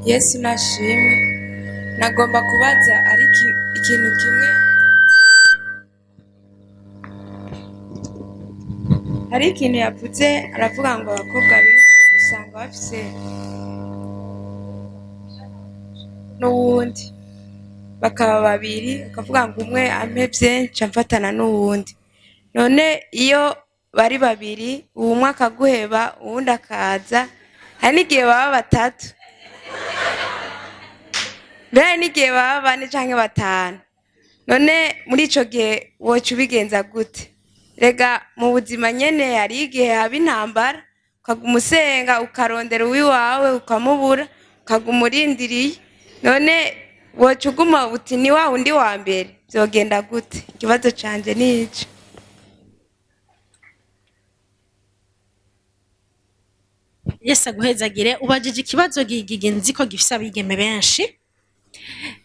Yesu nashimwe. Nagomba kubaza ariko ikintu kimwe. Hari ikintu yavuze aravuga ngo abakobwa benshi usanga bafise n'uwundi bakaba babiri, ukavuga ngo umwe ampevye nca mfatana n'uwundi. None iyo bari babiri, umwe akaguheba uwundi akaza, hari n'igihe baba batatu, mbere n'igihe baba bane canke batanu. None muri ico gihe woca ubigenza gute? Rega mu buzima nyene hari igihe haba intambara, ukaguma usenga ukarondera uwiwawe ukamubura, ukaguma urindiriye. None woca uguma uti ni wa wundi wa mbere, vyogenda gute? Ikibazo canje nico. Yesu aguhezagire. Ubajije ikibazo nzi ko gifise abigeme benshi,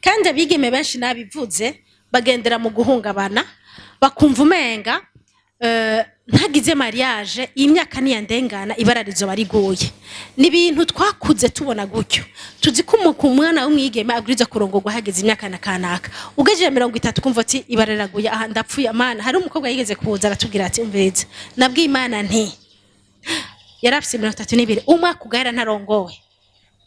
kandi abigeme benshi nabivuze bagendera mu guhungabana, bakumva umenga ntagize mariage imyaka niyandengana ibara rizoba riguye. Ni ibintu twakuze tubona gutyo, tuzi ko umwana w'umwigeme abwiriza kurongorwa hageze imyaka na kanaka. Ugejeje 30 kumva ati ibara riraguye, aha ndapfuye amana. Hari umukobwa yigeze kuza aratubwira ati umviriza, nabwiye Imana nti yarafise 32 umwaka ugahera ntarongowe,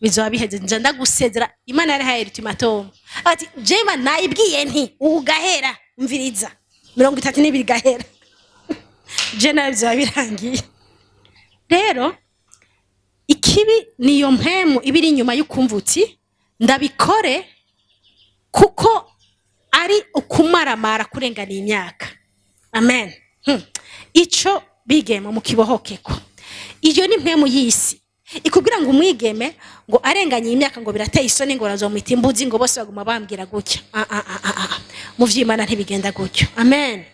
bizoba biheze nje ndagusezera. Imana yari haye ultimatum ati jema nayibwiye nti ugahera, mviriza 32 gahera. Jena bizoba birangiye. Rero ikibi niyo mpemu ibiri inyuma y'ukumvuti ndabikore kuko ari ukumaramara kurengana imyaka. Amen. Ico bigeme mu kibohokeko. Iyo ni mpemu y'isi ikubwira ngo umwigeme ngo arenganye imyaka ngo birateye isoni, ngo razomwita imbuzi, ngo bose baguma bambwira gutya. Mu vy'Imana ntibigenda gutyo. Amen.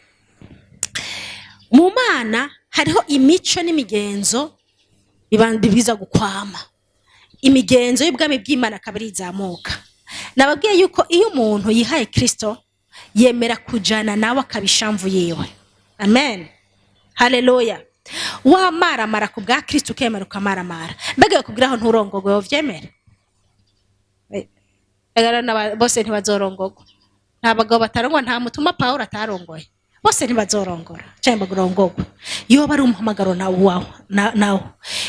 Mu Mana hariho imico n'imigenzo bibiza gukwama. Imigenzo y'ubwami bw'Imana kabiri izamuka. Nababwiye yuko iyo umuntu yihaye Kristo yemera kujana nawe akabishamvu yewe. Amen. Haleluya. Wamaramara ku bwa Kristo ukemera ukamaramara. Mbega kubwiraho nturongogwe wovyemera? Egara bose ntibazorongogwa. Nta bagabo batarongwa, nta mutuma Paulo atarongoye. Bose ntibazorongora cyangwa bagorongogwa. Iyo bari umuhamagaro nawo.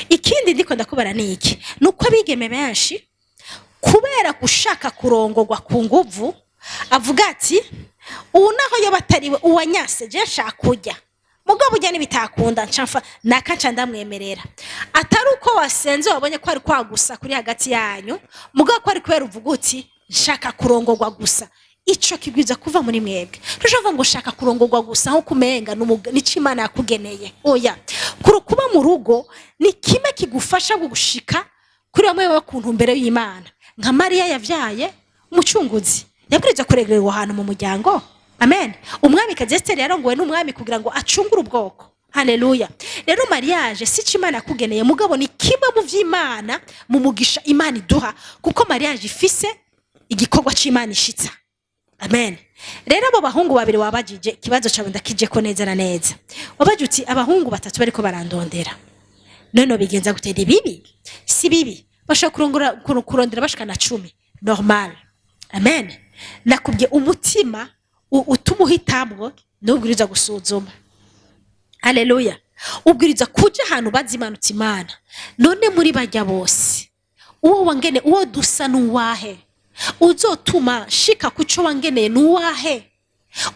Ikindi ndiko ndakubara ni iki? Nuko abigeme benshi kubera gushaka kurongogwa ku nguvu avuga ati ubu naho yo batariwe uwanyase je nshaka kujya. Mugabo ujya nibitakunda ncamfa nakaca ndamwemerera. Atari uko wasenze wabonye ko ari kwagusa kuri hagati yanyu, mugabo ko ari kubera uvuga uti nshaka kurongogwa gusa. Ico kibwiza kuva muri mwebwe. Tushova ngo shaka kurongorwa gusa aho kumenga nico Imana yakugeneye. Oya. Kuba mu rugo ni kime kigufasha gushika kuri bamwe bakuntu mbere y'Imana. Nka Maria yavyaye umucunguzi. Yabwiriza kuregererwa ahantu mu muryango. Amen. Umwami Esther yarongowe n'umwami kugira ngo acungure ubwoko. Haleluya. Rero mariage si cyo Imana yakugeneye, mugabo ni kimwe mu vy'Imana mu mugisha Imana iduha, kuko mariage ifise igikorwa c'Imana ishitsa. Amen. Rero abo bahungu babiri wabajije kibazo cyawe ndakije ko neza na neza. Wabajuti abahungu batatu bariko barandondera. None bigenza gutera bibi? Si bibi. Basha kurondera bashikana 10. Normal. Amen. Nakubye umutima utumuhitamwo n'ubwiriza gusuzuma. Haleluya. Ubwiriza kuja ahantu bazimanutse Imana. None muri bajya bose uwo wangene uwo dusa nuwahe? Uzotuma shika kuco wangeneye nuwahe?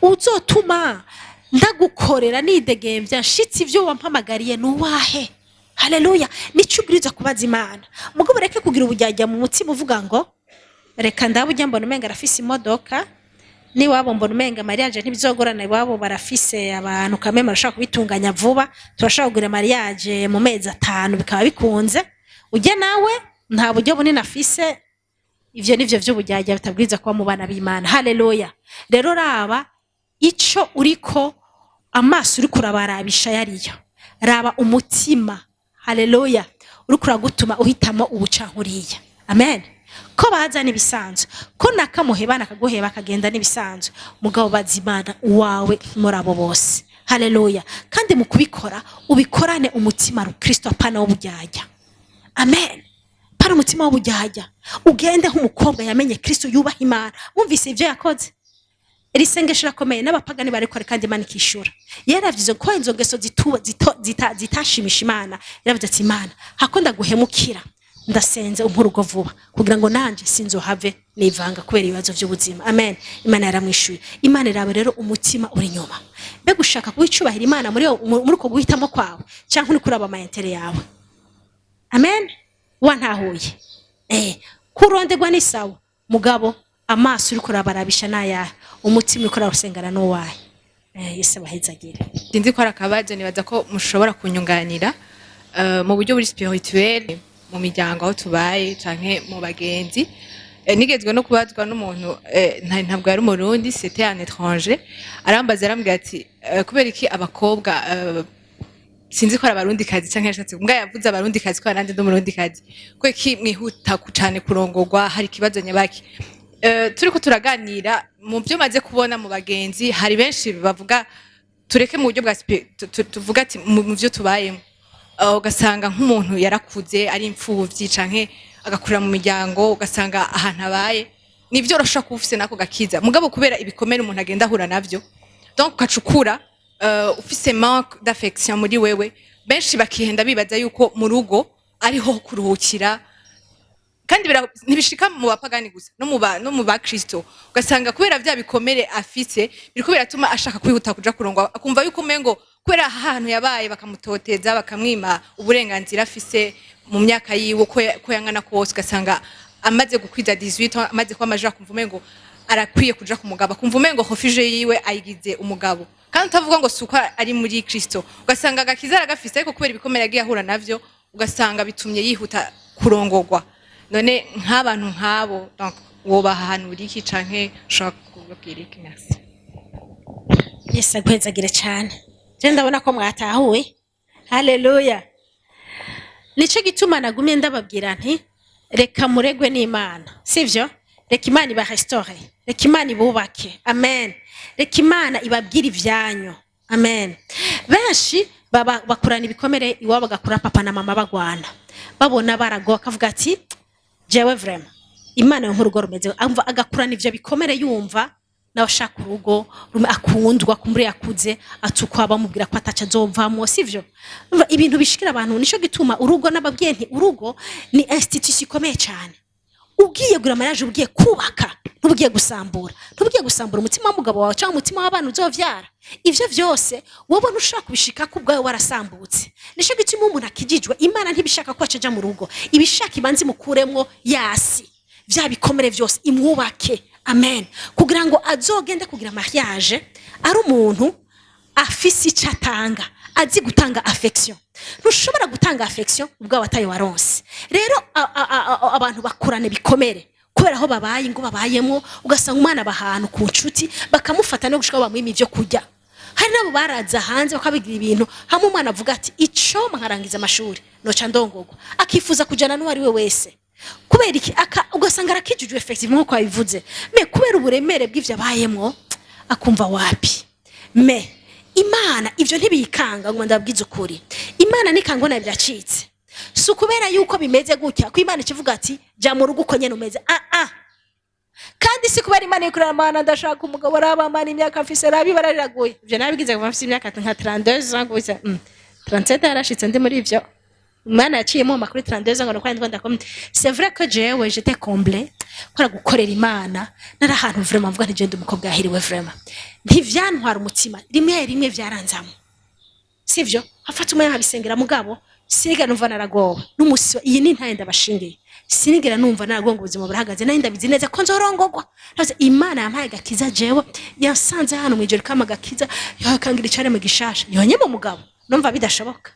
Uzotuma ndagukorera nidegemvya nshitsi ivyo wampamagariye nuwahe? Haleluya. Nico ubwiriza kubaza Imana. Mugabo reke kugira ubujyajya mu mutima uvuga ngo reka ndabujya mbona umenga arafise imodoka, ni wabo mbona umenga mariage ntibizogorana, wabo barafise abantu kameme barashaka kubitunganya vuba, turashaka kugura mariage mu mezi 5 bikaba bikunze. Ujye nawe nta buryo bunini afise. Ivyo nivyo vy'ubujyajya bitabwiza kuba mu bana b'Imana. Haleluya. Rero raba ico uriko amaso uri kurabarabisha yariyo. Raba umutima. Haleluya. Uri kuragutuma uhitamo ubucankuriya. Amen. Ko baza nibisanzwe, ko nakamuhebana akaguheba kagenda nibisanzwe, mugabo bazimana wawe murabo bose. Haleluya. Kandi mu kubikora ubikorane umutima ru Kristo apana w'ubujyajya. Amen. para umutima w'ubujyajya ugende nk'umukobwa yamenye Kristo yubaha Imana wumvise ibyo yakoze iri sengesho rakomeye n'abapagani bari kore kandi Imana ikishura yaravyize ko inzo ngeso zitashimisha Imana yaravuze ati Imana hakonda guhemukira ndasenze umpurugo vuba kugira ngo nanje sinzohave nivanga kubera ibibazo by'ubuzima amen Imana yaramwishuye Imana irabe rero umutima uri nyuma be gushaka kubicubahira Imana muri uko guhitamo kwawe cyangwa uri kuraba amayintere yawe amen wantahuye kurondegwa ni sawa mugabo amaso uri kurabarabisha naya umutima uri kurarusengana no waye Yesu abahezagire sinzi ko arakabaje nibaza ko mushobora kunyunganira mu buryo buri spirituel mu miryango aho tubaye canke mu bagenzi nigezwe no kubazwa n'umuntu ntabwo yari umurundi c'était un étranger arambaza arambwira ati kubera iki abakobwa sinzi ko abarundi kazi canke yashatse mbwa yavuze abarundi kazi ko arandi n'umurundi kazi ko iki mwihuta cyane kurongorwa hari kibazo nyabaki turiko turaganira mu byo maze kubona mu bagenzi hari benshi bavuga tureke mu buryo bwa tuvuga ati mu byo tubayemo ugasanga nk'umuntu yarakuze ari imfuvyi canke agakurira mu miryango ugasanga ahantu abaye nivyo urashaka kufise nako gakiza mugabo kubera ibikomere umuntu agenda ahura navyo donc kacukura ufise manque d'affection muri wewe benshi bakihenda bibaza yuko mu rugo ariho kuruhukira kandi ntibishika mu bapagani gusa no mu ba Kristo ugasanga kubera vya bikomere afise biriko biratuma ashaka kwihuta kuja kurongwa akumva yuko mengo kubera ahantu yabaye bakamutoteza bakamwima uburenganzira afise mu myaka yiwe ko yangana kose ugasanga amaze gukwiza 18 amaze kwa maja kumva mengo arakwiye kuja kumugaba kumva mengo hofije yiwe ayigize umugabo kandi utavuga ngo suko ari muri Kristo ugasanga agakiza aragafise ariko kubera ibikomere yagiye ahura navyo ugasanga bitumye yihuta kurongorwa none nk'abantu nk'abo donc wobahanura iki canke ushaka kubabwira iki merci Yesu agwezagire cyane je ndabona ko mwatahuye haleluya nico gituma nagumye ndababwira nti reka muregwe n'Imana sivyo reka Imana iba restore reka Imana ibubake amen reka Imana ibabwira ivyanyu amen benshi bakurana ibikomere iwabo bagakura papa na mama bagwana babona barago akavuga ati jewe vraiment Imana yo nk'urugo rumeze amva agakurana ivyo bikomere yumva n'abashaka urugo akundwa kumuri yakuze atukwa bamubwira ko ataca azovamo sivyo ibintu bishikira abantu nico gituma urugo n'ababwiye nti urugo ni institution ikomeye cyane ugiye gura mariage ugiye kubaka ntubugiye gusambura umutima w'umugabo wawe cyangwa umutima w'abantu uzovyara ivyo vyose wabona ushaka kubishika ko ubwawe warasambutse nico gituma umuntu akijijwe Imana ntibishaka ko acaja mu rugo ibishaka ibanzi mukuremwo yasi vya bikomere vyose imwubake amen kugira ngo azogende kugira mariage ari umuntu afise icatanga azi gutanga affection ntushobora gutanga affection ubwo wataye waronse rero abantu bakurane bikomere kubera aho babaye ngo babayemo ugasanga umwana bahantu ku nshuti bakamufata no gushika bamwima ivyo kurya hari nabo baraza hanze bakabigira ibintu hamwe umwana avuga ati ico nkarangiza amashuri noca ndongogwa akifuza kujana n'uwari we wese kubera iki ugasanga arakijujwe effectivement ko abivuze me kubera uburemere bw'ivyo abayemo akumva wapi me Imana ivyo ntibikanga ngo ndabwiza ukuri Imana nikangona byacitse su kubera yuko bimeze gutya ko Imana ikivuga ati ja mu rugo uko nyene umeze kandi si kubera Imana ikurana Imana ndashaka umugabo arabamana imyaka afise rabi barariraguye ivyo nabigize ngo afise imyaka nka 32 ans gusa 37 yarashitse ndi muri ivyo Imana yaciyemo makuru 32 ans ngo kwandi ndakome c'est vrai que j'étais comblé kora gukorera Imana nara ahantu vraiment mvuga nti je ndi umukobwa yahiriwe vraiment ntivyantwara umutima rimwe vyaranzamo sivyo hafata umwe habisengera mugabo sinigera numva naragowe n'umusi iyi ni ntaye ndabashingiye sinigera numva naragonga ubuzima burahagaze nayo ndabizi neza ko nzorongogwa nazo Imana yampaye gakiza jewe yasanze hano mu ijoro kama gakiza yakangira icare mu gishasha yonye mu mugabo numva bidashoboka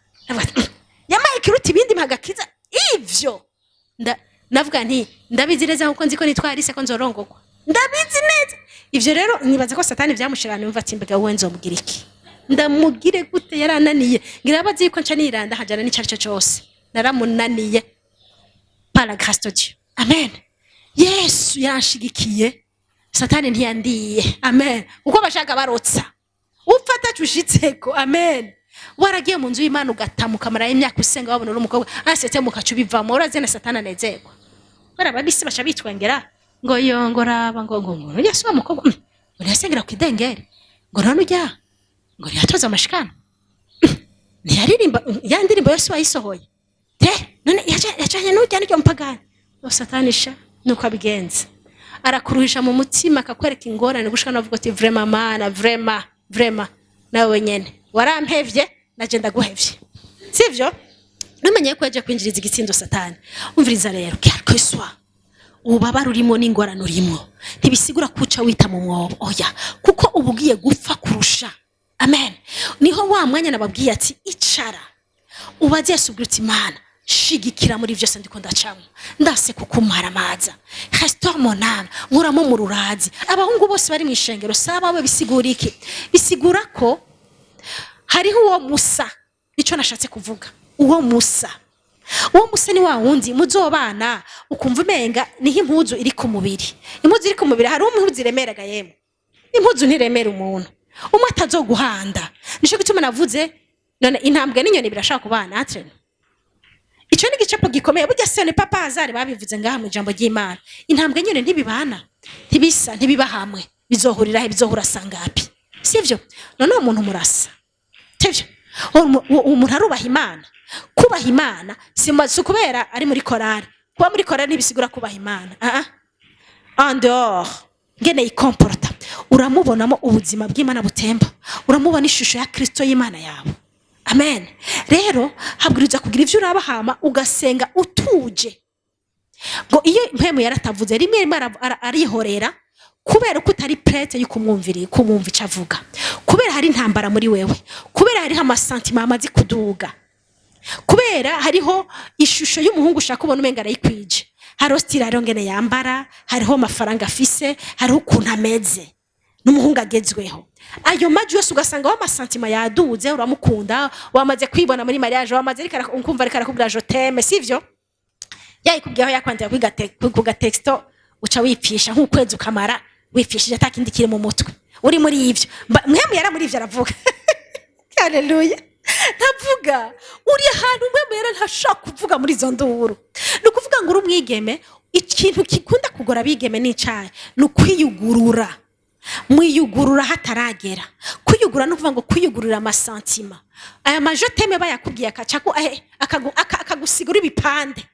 yamaye kiruti ibindi mpagakiza ivyo navuga nti ndabizi neza kuko nzi ko nitwarise ko nzorongogwa ndabizi neza ivyo rero nibaza ko satani vyamushirana yumva ati mbega wowe nzomugira iki ndamugire gute yarananiye ngira abazi ko nca niranda hajana n'icarico cyose naramunaniye par la grâce de Dieu amen Yesu yanshigikiye satani ntiyandiye amen uko bashaka barotsa ufata cushitseko amen waragiye mu nzu y'Imana ugatamuka mara y'imyaka usenga wabona uri umukobwa asetse mukacu bivamo uraze na satana nezerwa barababisi basha bitwengera ngo yongoraba ngo Yesu umukobwa ngo yasengera ku idengere ngo none ujya ngo yatoza amashikana ntiyaririmba yandirimbo Yesu wayisohoye none yacanye n'ujya n'icyo mpagani satanisha nuko abigenza arakuruhisha mu mutima akakwereka ingorane gushaka navuga ati vraiment mana vraiment nawe nyene warampevye naje ndaguhevye sivyo numenye ko yaje kwinjiriza igitsindo satani umviriza rero kwishura ubabara urimo n'ingorane urimo ntibisigura kuca wita mu mwobo oya kuko ubugiye gupfa kurusha amen niho wa mwanya nababwiye ati icara ubaze yasubwira Imana shigikira muri byose ndiko ndacamo ndase kukumara amaza restaure mon âme nkuramo mu rurazi abahungu bose bari mu ishengero saba abo bisigura iki bisigura ko hariho uwo Musa nico nashatse kuvuga uwo Musa ni wa wundi muzobana ukumva umenga niho impuzu iri ku mubiri impuzu iri ku mubiri hari impuzu iremeraga yemwe impuzu ntiremera umuntu umwe atazoguhanda nico gituma navuze none intambwe n'inyoni birashaka kubana atre ico ni gicapo gikomeye burya se ne papa Hazari babivuze ngaha mu jambo ry'Imana intambwe nyene ntibibana ntibisa ntibiba hamwe bizohurira he bizohura sangapi sivyo none umuntu murasa sivyo umuntu arubaha Imana kubaha Imana si kubera ari muri korari kuba muri korari ntibisigura kubaha Imana en dehors ngene yikomporta uramubonamo ubuzima bw'Imana butemba uramubona ishusho ya Kristo y'Imana yawe amen rero habwiriza kugira ivyo urabahama ugasenga utuje ngo iyo impemu yaratavuze rimwe arihorera kubera ko utari prete y'ukumwumvira kumwumva icavuga kubera hari intambara muri wewe kubera hariho amasantima amazi kuduga kubera hariho ishusho y'umuhungu ushaka kubona umenga arayikwije hariho style ngene yambara hariho amafaranga afise hariho ukuntu ameze n'umuhungu agezweho ayo maji yose ugasanga wa masantima yaduze uramukunda wamaze kwibona muri mariage wamaze rikara ukumva rikara kubwira je t'aime sivyo yayikubwiyeho yakwandira kwiga texto uca wipfisha nk'ukwezi ukamara wipfishije atakindi kiri mu mutwe uri muri ivyo mwemu yara muri ivyo aravuga haleluya ntavuga uri ahantu mwemu yara ntashaka kuvuga muri izo nduru ni ukuvuga ngo uri umwigeme ikintu kikunda kugora bigeme n'icaye ni ukwiyugurura mwiyugurura hataragera kwiyugura no kuvuga ngo kwiyugurura amasantima aya majoteme bayakubwiye akacako akagusigura ibipande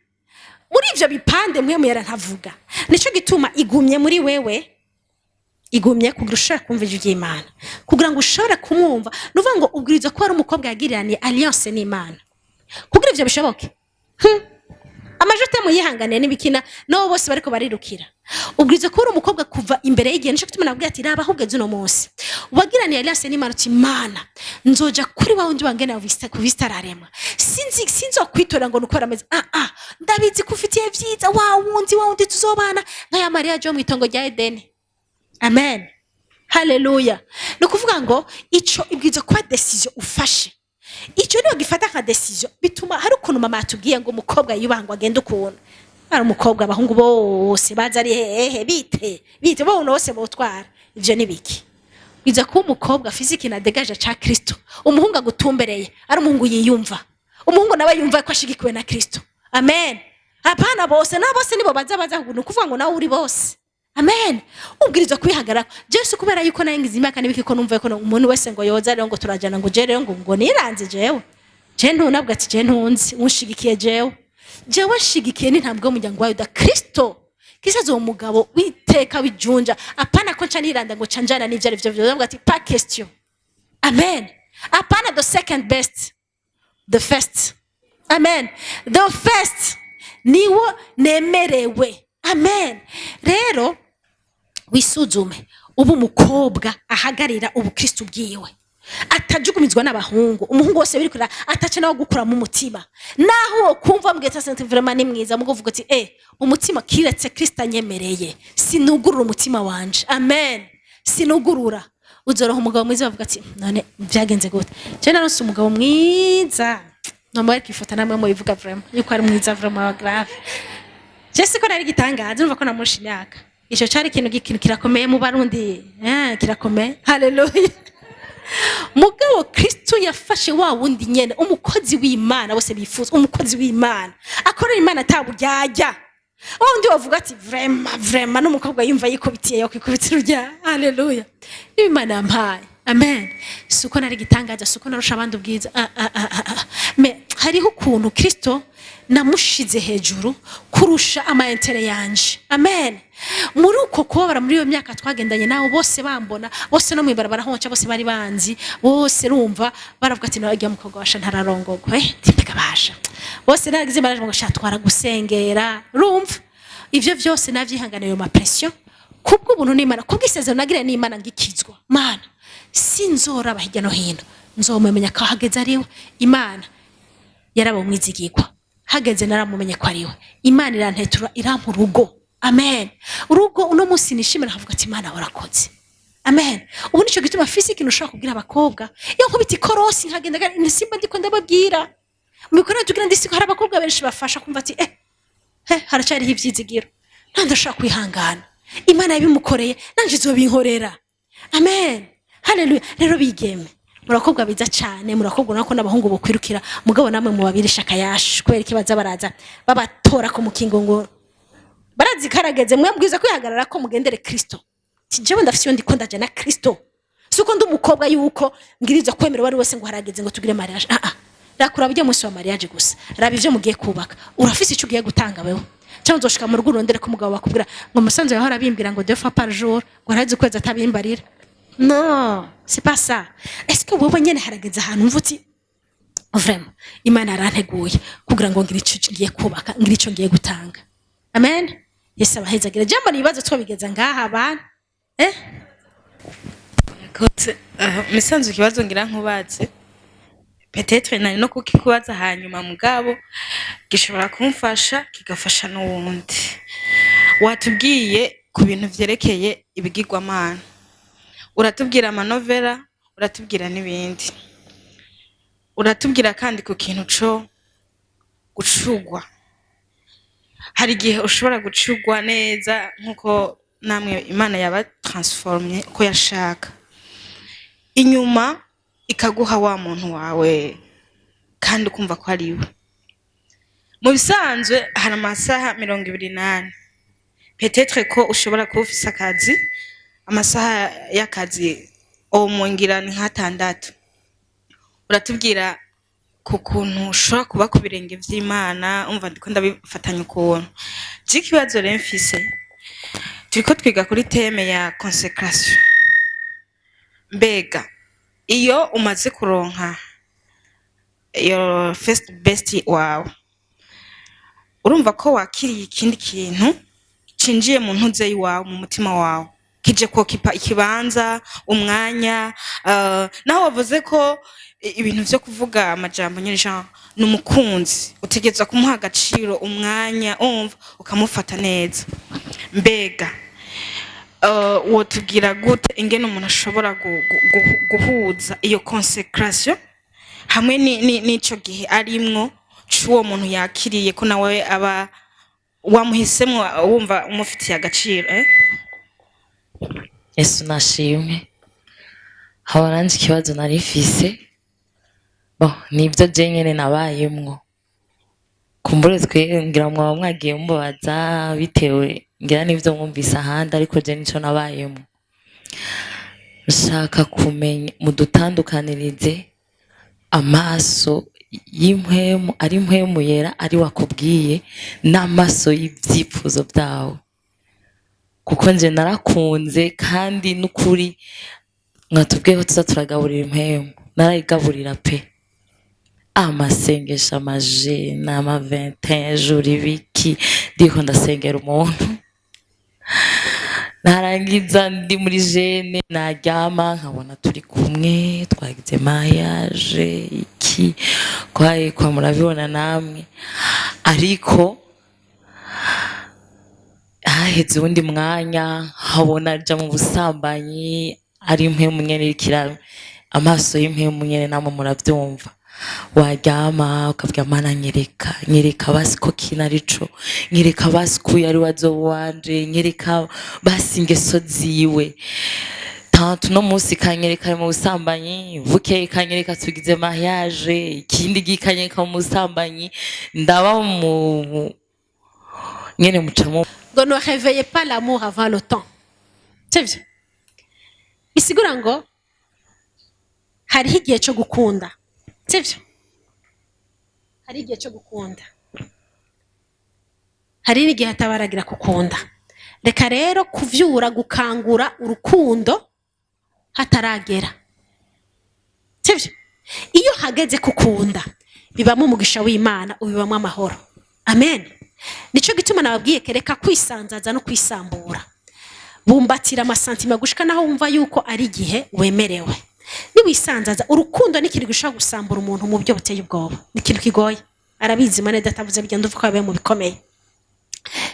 muri ivyo bipande mwemu yara ntavuga nico gituma igumye muri wewe igumye kugira ushaka kumva ijwi ry'Imana kugira ngo ushobore kumwumva nuvuga ngo ubwiriza ko ari umukobwa yagiraniye alliance n'Imana kugira ivyo bishoboke amajoteme yihangane n'ibikina no bose bariko barirukira ubwiriza ko ari umukobwa kuva imbere y'igihe nico gituma nabwiye ati raba ahugeze uno munsi wagiraniye alliance n'Imana uti Imana nzoja kuri wa wundi wangene wavista kuvistararema sinzo kwitora ngo nukora ameze ndabizi ko ufitiye vyiza wa wundi tuzobana nkaya Maria jo mwitongo rya Edeni amen haleluya no kuvuga ngo ico ibwiza kwa decision ufashe ico niyo gifata nka decision bituma hari ukuntu mama atubwiye ngo umukobwa yubangwa agenda ukuntu ari umukobwa abahungu bose baza ari hehe bite bo unose botwara ivyo nibiki biza ko umukobwa fiziki na degaje cha Kristo umuhungu agutumbereye ari umuhungu yiyumva umuhungu nawe yumva ko ashigikiwe na Kristo amen apana bose na bose nibo baza kuvuga ngo nawe uri bose amen ubwiriza kwihagarara Yesu kubera yuko nayengize imyaka nibiki ko numva ko umuntu wese ngo yoza rero ngo turajana ngo je rero ngo niranze jewe je ntunabwa ati je ntunzi unshigikiye jewe shigikiye n'intambwe y'umuryango wawe da Kristo kisazo umugabo witeka bijunja apana ko nca niranda ngo canjana n'ivyo ari byo ndavuga ati pas question amen apana the second best the first amen the first niwo nemerewe amen rero wisuzume ubu mukobwa ahagarira ubu Kristo bwiwe atajugumizwa n'abahungu umuhungu wose biri kura atace nawo gukura mu mutima naho kumva mbweta sente vraiment ni mwiza mugovuga ati umutima kiretse Kristo anyemereye sinugurura umutima wanje amen sinugurura uzoroha umugabo mwiza bavuga ati none byagenze gute je naronse umugabo mwiza nomwe kifota namwe mu bivuga vraiment yuko ari mwiza vraiment grave Jesse ko nari gitangaza numva ko namushi imyaka ico cari ikintu kirakomeye mu Barundi kirakomeye haleluya mugabo Kristo Kristo yafashe wa wundi nyene umukozi w'Imana bose bifuza umukozi w'Imana akorera Imana ataburyarya undi wavuga ati vraiment n'umukobwa yumva yikubitiye yo kwikubitira urya haleluya Imana yampaye amen suko nari gitangaza suko narusha abandi ubwiza me hariho ukuntu Kristo namushize hejuru kurusha amaentere yanje amen muri uko kubabara muri iyo myaka twagendanye nawe bose bambona bose no mwibarabara honca bose bari banzi bose rumva baravuga ati nawe ajya mukobwa washa ntararongogwa tipeka basha bose nagize baraje ngo shatwara gusengera rumva ivyo vyose navyihangana yo ma pression kubwo ubuntu n'Imana kubwisezero nagire n'Imana ngikizwa mana sinzora bahijya no hino nzomumenya ko hageze ariwe Imana yarabo mwizigirwa hageze naramumenye ko ariwe Imana irantetura irampa urugo amen urugo uno munsi nishimira havuga ati Imana warakoze amen ubu nico gituma physique nushaka kubwira abakobwa iyo nkubita ikorosi nkagenda nsimba ndiko ndababwira mukora tugira ndisiko hari abakobwa benshi bafasha kumva ati haracari ivyizigiro ntandashaka kwihangana Imana yabimukoreye nanje izobinkorera amen haleluya rero bigeme murakobwa biza cyane murakobwa nako n'abahungu bokwirukira mugabo namwe mu babirisha kayash kwera kibaza baraza babatora ko mukingo ngo barazikarageze mwe mbwiza kwihagarara ko mugendere Kristo kijewe ndafisiyo ndiko ndaje na Kristo suko ndi umukobwa yuko ngiriza kwemera wari wese ngo harageze ngo tugire mariage rakura bijye munsi wa mariage gusa raba ivyo mugiye kubaka urafise icyo ugiye gutanga wewe cyangwa uzoshika mu rugo urondere ko mugabo bakubwira ngo musanze yaho arabimbira ngo 2 fois par jour ngo harazi kweza atabimbarira non c'est pas ça est-ce que wowe nyene harageze ahantu mvuti vraiment Imana aranteguye kugira ngo ngire icyo ngiye kubaka ngire icyo ngiye gutanga amen Yesu abahezagira jambo nibaze twabigeza ngaha abantu kote misanzu kibazo ngira nkubaze peut-être nari no kukikubaza hanyuma mugabo gishobora kumfasha kigafasha n'uwundi watubwiye ku bintu vyerekeye ibigirwamana uratubwira amanovela uratubwira n'ibindi uratubwira kandi ku kintu co gucugwa hari gihe ushobora gucugwa neza nkuko namwe Imana yaba transformye uko yashaka inyuma ikaguha wa muntu wawe kandi ukumva ko ari we mu bisanzwe hari amasaha 28 peut-être ko ushobora kuba ufise akazi amasaha y'akazi omwongira ni hatandatu uratubwira ku kuntu ushobora kuba ku birenge vy'Imana umva ndiko ndabifatanya ukuntu ikibazo rero mfise turiko twiga kuri teme ya consécration mbega iyo umaze kuronka your first best wawe urumva ko wakiriye ikindi kintu cinjiye mu ntuze yiwawe mu mutima wawe kije ko kipa ikibanza umwanya naho wavuze ko ibintu vyo kuvuga amajambo nyine Jean numukunzi utegezwa kumuha agaciro umwanya umva ukamufata neza mbega wotubwira gute ingene umuntu ashobora guhuza iyo consécration hamwe n'ico gihe arimwo c'uwo muntu yakiriye ko nawe aba wamuhisemwo wumva umufitiye agaciro Yesu nashimwe habaranze ikibazo narifise nibyo je nyene nabayemwo kumbure ngira mwaba mwagiye mubaza bitewe ngira n'ivyo mwumvise ahandi ariko je nico nabayemwo nshaka kumenya mudutandukanirize amaso y'impwemu ari impwemu yera ari wakubwiye n'amaso y'ivyifuzo byawe kuko nje narakunze kandi n'ukuri mwatubwiyeho tuza turagaburira impwemu narayigaburira pe amasengesho amajena ama 21 jours ibiki ndiko ndasengera umuntu narangiza ndi muri jene naryama nkabona turi kumwe twagize mariage iki kwa murabibona namwe ariko haheze undi mwanya habona aja mu busambanyi ari impwemu nyene irikira amaso y'impwemu nyene namwe muravyumva waryama ukavuga Mana nyereka basi ko kinarico nyereka basi ko yari wazo wanje nyereka basi ingeso ziwe tantu no munsi kanyereka mu busambanyi buke kanyereka tugize mariage ikindi gikanyereka mu busambanyi ndaba mu nyene mucamo ngo ne réveillez pas l'amour avant le temps sivyo bisigura ngo hariho igihe cyo gukunda sivyo hari igihe cyo gukunda hari n'igihe hatabaragira gukunda reka rero kuvyura gukangura urukundo hataragera sivyo iyo hageze kukunda bibamo umugisha w'Imana ubibamo amahoro amen nico gituma nababwiye kereka kwisanzaza no kwisambura bumbatira amasantima gushika naho wumva yuko ari igihe wemerewe niwisanzaza urukundo nikiri gushaka gusambura umuntu mu byo buteye ubwoba nikintu kigoye arabizi mane datavuze bigenda uvuka yabaye mu bikomeye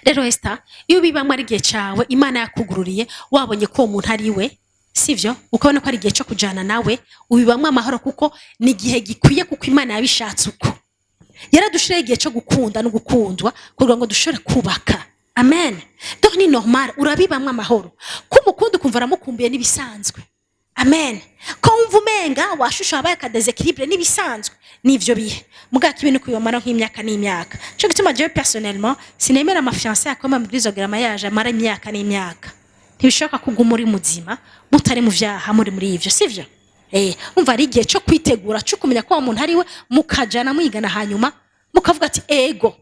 rero Esther iyo bibamo ari igihe cyawe Imana yakugururiye wabonye ko uwo muntu ari we sivyo ukabona ko ari igihe cyo kujana nawe ubibamwe amahoro kuko ni igihe gikwiye kuko Imana yabishatse uko yaradushire igihe cyo gukunda no gukundwa kugira ngo dushore kubaka amen donc ni normal urabibamwe amahoro ko umukunda ukumva aramukumbuye nibisanzwe amen ko wumva umenga washusha abaye akadesequilibre nibisanzwe nivyo bihe mugaka ibintu kubimara nk'imyaka n'imyaka cyo gituma je personnellement sinemera ma fiancée akoma mubwizogira mariage amara imyaka n'imyaka ntibishaka kuguma muri muzima mutari mu vyaha muri ivyo sivyo umva ari igihe cyo kwitegura cyo kumenya ko umuntu ari we mukajana mwigana hanyuma mukavuga ati ego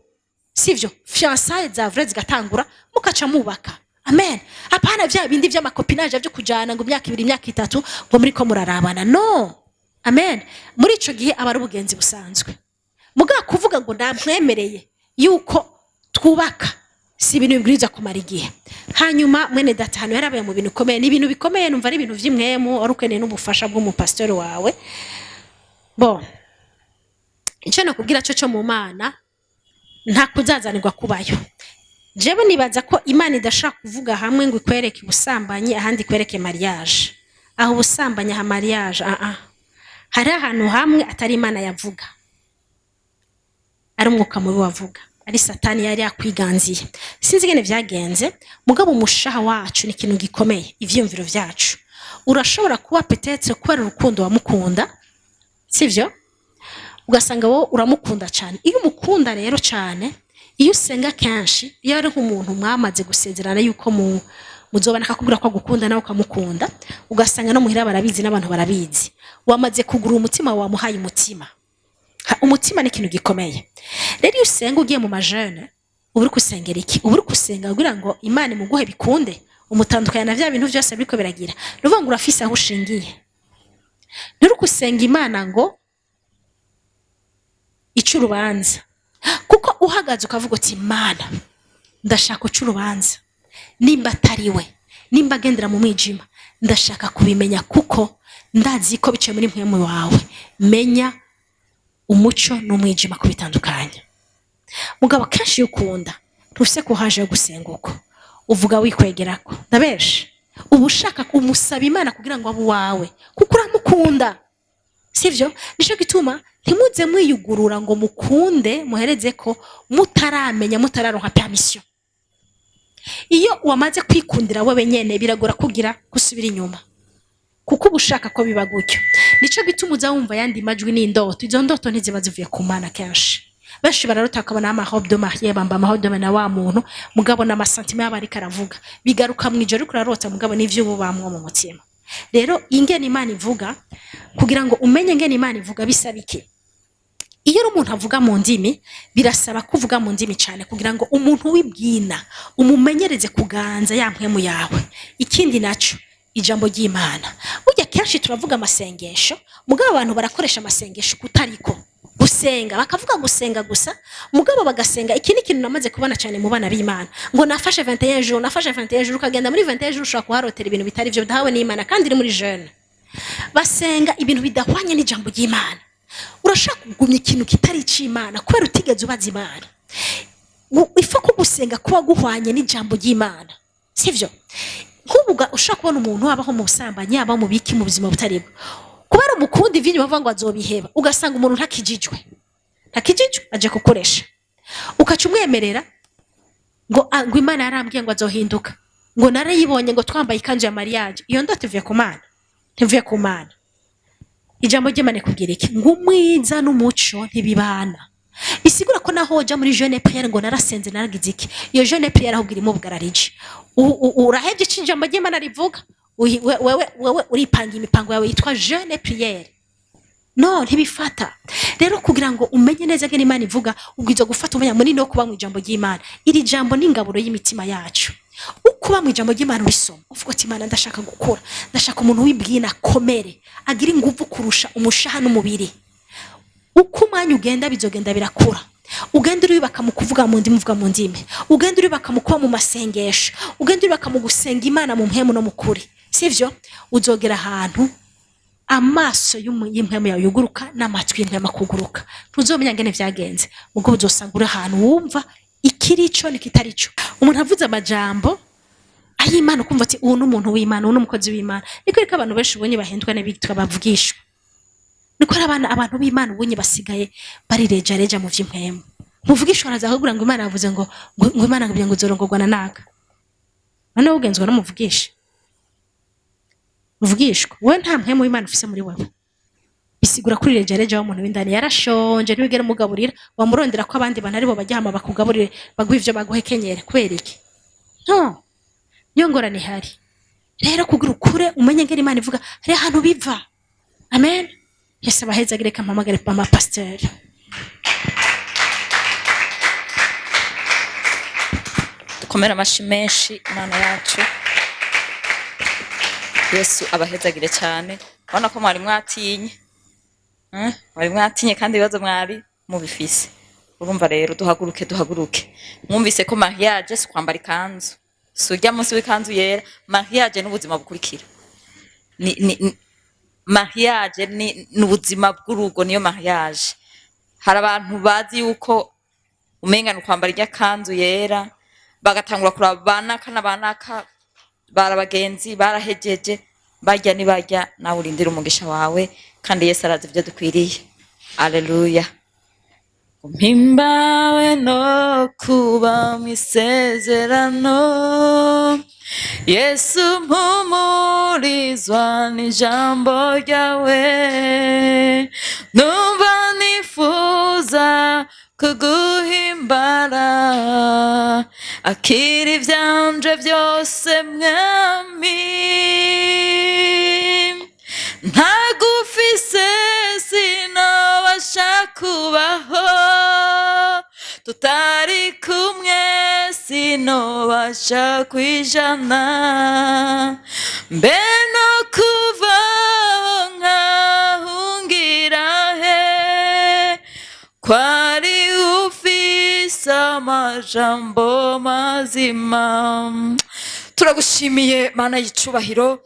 sivyo fiancée za vrai zigatangura mukaca mubaka amen apana vya bindi vy'amakopinage byo kujana ngo imyaka 2 imyaka 3 ngo muri ko murarabana no amen muri ico gihe aba ari ubugenzi busanzwe muga kuvuga ngo ndamwemereye yuko twubaka si ibintu bibwiriza kumara igihe hanyuma mwene data hano yarabaye mu bintu bikomeye ni ibintu bikomeye numva ari ibintu vy'imwemu arukeneye n'ubufasha bw'umupastori wawe bon ico nakubwira cyo mu Mana nta kuzazanirwa kubayo jewe nibaza ko Imana idashaka kuvuga hamwe ngo ikwereke ubusambanyi ahandi ikwereke mariage aho ubusambanyi ha mariage hari ahantu hamwe atari Imana yavuga ari umwuka mubi wavuga ari satani yari yakwiganziye sinzi gene vyagenze mugabo umushaha wacu ni ikintu gikomeye ivyumviro vyacu urashobora kuba petetse kubera urukundo wamukunda sivyo ugasanga wo uramukunda cyane iyo umukunda rero cyane iyo usenga kenshi iyo ari nk'umuntu mwamaze gusezerana yuko muzobana akakubwira ko agukunda nawe ukamukunda ugasanga no muhira barabizi n'abantu barabizi wamaze kugura umutima wamuhaye umutima ni ikintu gikomeye rero iyo usenga ugiye mu majene uburi kusengera iki uburi kusenga kugira ngo Imana imuguhe bikunde umutandukanya na vya bintu byose biriko biragira nuvuga ngo urafise aho ushingiye nturi kusenga Imana ngo icurubanza kuko uhagaze ukavuga uti Imana ndashaka ucurubanza nimba atariwe nimba agendera mu mwijima ndashaka kubimenya kuko ndazi ko bicaye muri mpwemu wawe menya umuco n'umwijima kubitandukanya mugabo kenshi ukunda ntuse kuhaje gusenga uko uvuga wikwegerako ndabeshe ubushaka kumusaba Imana kugira ngo abu wawe kuko uramukunda sivyo nico gituma ntimuze mwiyugurura ngo mukunde muhereze ko mutaramenya mutararonka permission iyo wamaze kwikundira wewe nyene biragora kugira gusubira inyuma kuko ubushaka ko biba gutyo nico gituma uza wumva yandi majwi n'indoto izo ndoto ntiziba zivuye ku Mana kenshi benshi bararota akabona amahobe de marié bamba amahobe de na wa muntu mugabo na masantima y'abari karavuga bigaruka mu ijoro kurarota mugabo n'ivyo bubamwe mu mutima rero ingene Imana ivuga kugira ngo umenye ingene Imana ivuga bisabike iyo umuntu avuga mu ndimi birasaba kuvuga mu ndimi cyane kugira ngo umuntu wibwina umumenyereze kuganza yampwemu yawe ikindi naco ijambo ry'Imana burya kenshi turavuga amasengesho mugabo abantu barakoresha amasengesho kutariko gusenga bakavuga gusenga gusa mugabo bagasenga iki ni kintu namaze kubona cyane mu bana b'Imana ngo nafashe 21 jours nafashe 21 jours ukagenda muri 21 jours ushaka kuharotera ibintu bitari byo dawe n'Imana kandi iri muri jeune basenga ibintu bidahwanye n'ijambo ry'Imana urashaka kugumya ikintu kitari cy'Imana kubera utigeze ubaza Imana ifa ko gusenga kuba guhwanye n'ijambo ry'Imana sivyo kubuga ushaka kubona umuntu wabaho mu busambanyi aba mu biki mu buzima butaribwo kubera umukundi vinyo bava ngo azobiheba ugasanga umuntu ntakijijwe aje kukoresha ukaca umwemerera ngo Imana yarambwiye ngo azohinduka ngo narayibonye ngo twambaye ikanzu ya mariage iyo ndoto ivuye ku Mana ntivuye ku Mana ijambo ry'Imana kubwira iki ngo umwiza n'umuco ntibibana bisigura ko naho hoja muri jeune prière ngo narasenze naragize iki iyo jeune prière ahubwo irimo bugararije urahevye iki ijambo ry'Imana rivuga wewe uripanga imipango yawe yitwa jeune prière no ntibifata rero kugira ngo umenye neza ko Imana ivuga ubwizo gufata umenya munini wo kuba mu ijambo ry'Imana iri jambo ni ingaburo y'imitima yacu ukuba mu ijambo ry'Imana urisoma uvuga ati Imana ndashaka gukura ndashaka umuntu wibwina komere agira ingufu kurusha umushaha n'umubiri uko umwanya ugenda bizogenda birakura ugenda uribaka mu kuvuga mu ndimi uvuga mu ndimi ugenda uribaka mu kuba mu masengesho ugenda uribaka mu gusenga Imana mu mpemu no mu kuri sivyo uzogera ahantu amaso y'impemu yawe yuguruka n'amatwi y'impemu akuguruka ntuzomenya ngene vyagenze ubwo uzosangura ahantu wumva ikirico nikitarico umuntu avuze amajambo ay'Imana ukumva ati uwo n'umuntu w'Imana uwo n'umukozi w'Imana niko reka abantu benshi ubonye bahindwa n'abitwa bavugishwa niko abantu b'Imana ubonye basigaye barireja mu vy'impemu muvugishwa arazahugura ngo Imana yavuze ngo Imana ngabye ngo uzorongorwa na naka none ugenzwa no muvugisha muvugishwa we nta mpemu w'Imana ufise muri wewe bisigura kuri reja w'umuntu w'indani yarashonje ntiwigere mugaburira wamurondera ko abandi bana aribo bajyama bakugaburire baguha ivyo baguhekenyere kubera iki no niyo ngorane hari rero kugira ukure umenye ngene Imana ivuga hari ahantu biva amen Yesu abaheza gireka mpamagare mama pasteur dukomera amashi menshi Imana yacu Yesu abahezagire cyane ubona ko mwari mwatinye kandi ibibazo mwari mubifise urumva rero duhaguruke mwumvise ko mariage si kwambara ikanzu sujya munsi w'ikanzu yera mariage n'ubuzima bukurikira mariage ni ubuzima bw'urugo niyo mariage hari abantu bazi yuko umengana kwambara irya kanzu yera bagatangura kurabana banaka barabagenzi barahejeje bajya nibajya nawe urindira umugisha wawe kandi Yesu arazi ibyo dukwiriye haleluya mpimbawe no kuba mu isezerano Yesu mpumurizwa n'ijambo ryawe numva nifuza kuguhimbara akira ivyanje byose mwami ntagufise sinobasha kubaho tutari kumwe sinobasha kwijana mbe no kuvaho nkahungira he kwari ufise amajambo mazima turagushimiye Mana y'icubahiro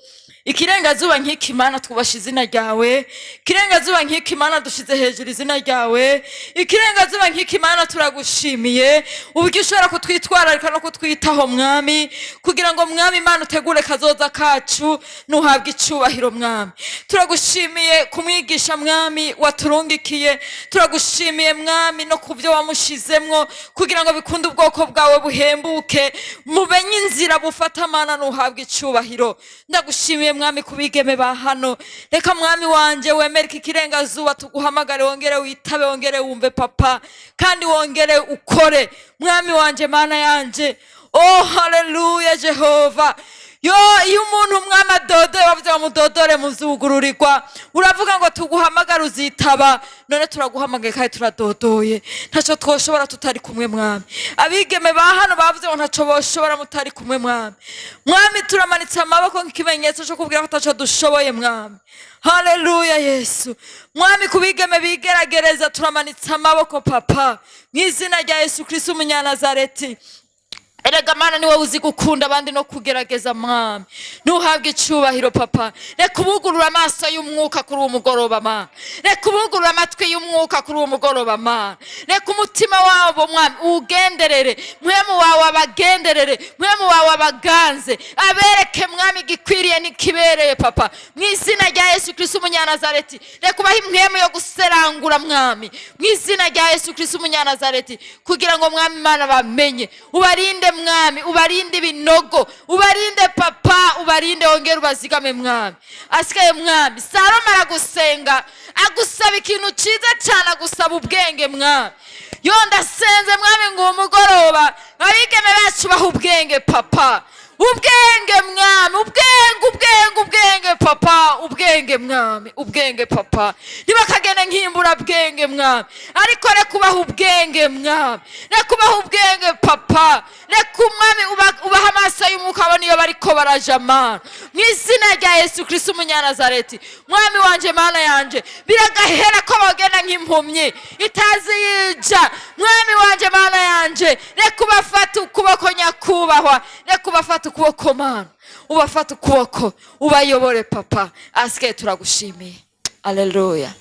ikirengazuba nk'iki Mana twubasha izina ryawe ikirengazuba nk'iki Mana dushize hejuru izina ryawe ikirengazuba nk'iki Mana turagushimiye uburyo ushobora kutwitwararika no kutwitaho mwami kugira ngo mwami Mana utegure kazoza kacu nuhabwe icubahiro mwami turagushimiye kumwigisha mwami waturungikiye turagushimiye mwami no kuvyo wamushizemwo kugira ngo bikunde ubwoko bwawe buhembuke mubenye inzira bufata Mana nuhabwe icubahiro ndagushimiye mwami kubigeme ba hano reka mwami wanje wemere iki kirengazuba tuguhamagare wongere witabe wongere wumve papa kandi wongere ukore mwami wanje Mana yanje oh haleluya Jehova yo iyo umuntu mwami adodoye bavuze bamudodore muzugururirwa uravuga ngo tuguhamagara uzitaba none turaguhamagaye kandi turadodoye ntaco twoshobora tutari kumwe mwami abigeme ba hano bavuze ngo ntaco boshobora mutari kumwe mwami turamanitse amaboko nk'ikimenyetso cyo kubwira ko taco dushoboye mwami haleluya Yesu mwami kubigeme bigeragereza turamanitse amaboko papa mw'izina rya Yesu Kristo umunyanazareti erega Mana niwe uzi gukunda abandi no kugerageza mwami nuhabwe icubahiro papa reka ubugurura amaso y'umwuka kuri uwo mugoroba Mana reka ubugurura amatwi y'umwuka kuri uwo mugoroba Mana reka umutima wabo mwami ugenderere mwemu wawe abagenderere mwemu wawe abaganze abereke mwami gikwiriye nikibereye papa mw'izina rya Yesu Kristo umunyanazareti reka ubahe mwemu yo guserangura mwami mw'izina rya Yesu Kristo umunyanazareti kugira ngo mwami Mana bamenye ubarinde mwami ubarinde ibinogo ubarinde papa ubarinde wongere ubazigame mwami asigaye mwami Salomo aragusenga agusaba ikintu cyiza cyane agusaba ubwenge mwami yo ndasenze mwami ngo umugoroba abigeme bacu baha ubwenge papa ubwenge mwami ubwenge papa ubwenge mwami ubwenge papa ntibakagene nkimbura bwenge mwami ariko reka ubaha ubwenge mwami reka ubaha ubwenge papa reka umwami ubaha amaso y'umwuka abona iyo bariko baraja mana mu izina rya Yesu Kristo umunyanazareti mwami wanje mana yanje biragahera ko bagenda nk'impumyi itazi yija mwami wanje mana yanje reka ubafata ukuboko nyakubahwa reka ubafata ukuboko mana ubafata ukuboko ubayobore papa asigaye turagushimiye haleluya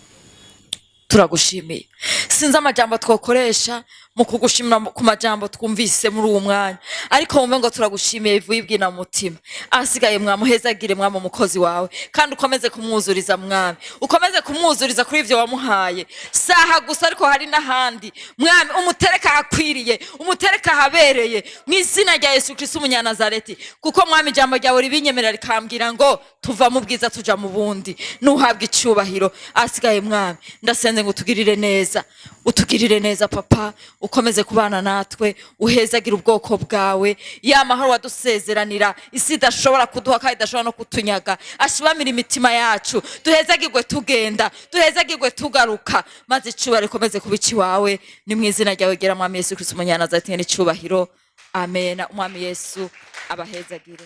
turagushimiye sinzi amajambo twokoresha mu kugushimira ku majambo twumvise muri uwo mwanya ariko mumve ngo turagushimiye bivuye ibwina mu mutima asigaye mwamuhezagire mwami umukozi wawe kandi ukomeze kumwuzuriza mwami ukomeze kumwuzuriza kuri ivyo wamuhaye saha gusa ariko hari n'ahandi mwami umutereka akwiriye umutereka habereye mu izina rya Yesu Kristo umunyanazareti kuko mwami ijambo ryawe ribinyemerera rikambwira ngo tuva mu bwiza tuja mu bundi nuhabwa icyubahiro asigaye mwami ndasenze ngo utugirire neza papa ukomeze kubana natwe uhezagira ubwoko bwawe ya mahoro wadusezeranira isi idashobora kuduha kandi idashobora no kutunyaga ashibamira imitima yacu duhezagirwe tugenda duhezagirwe tugaruka maze icubahiro rikomeze kuba ikiwawe ni mu izina ryawe gera mwami Yesu Kristo umunyanazareti n'icubahiro amen umwami Yesu abahezagire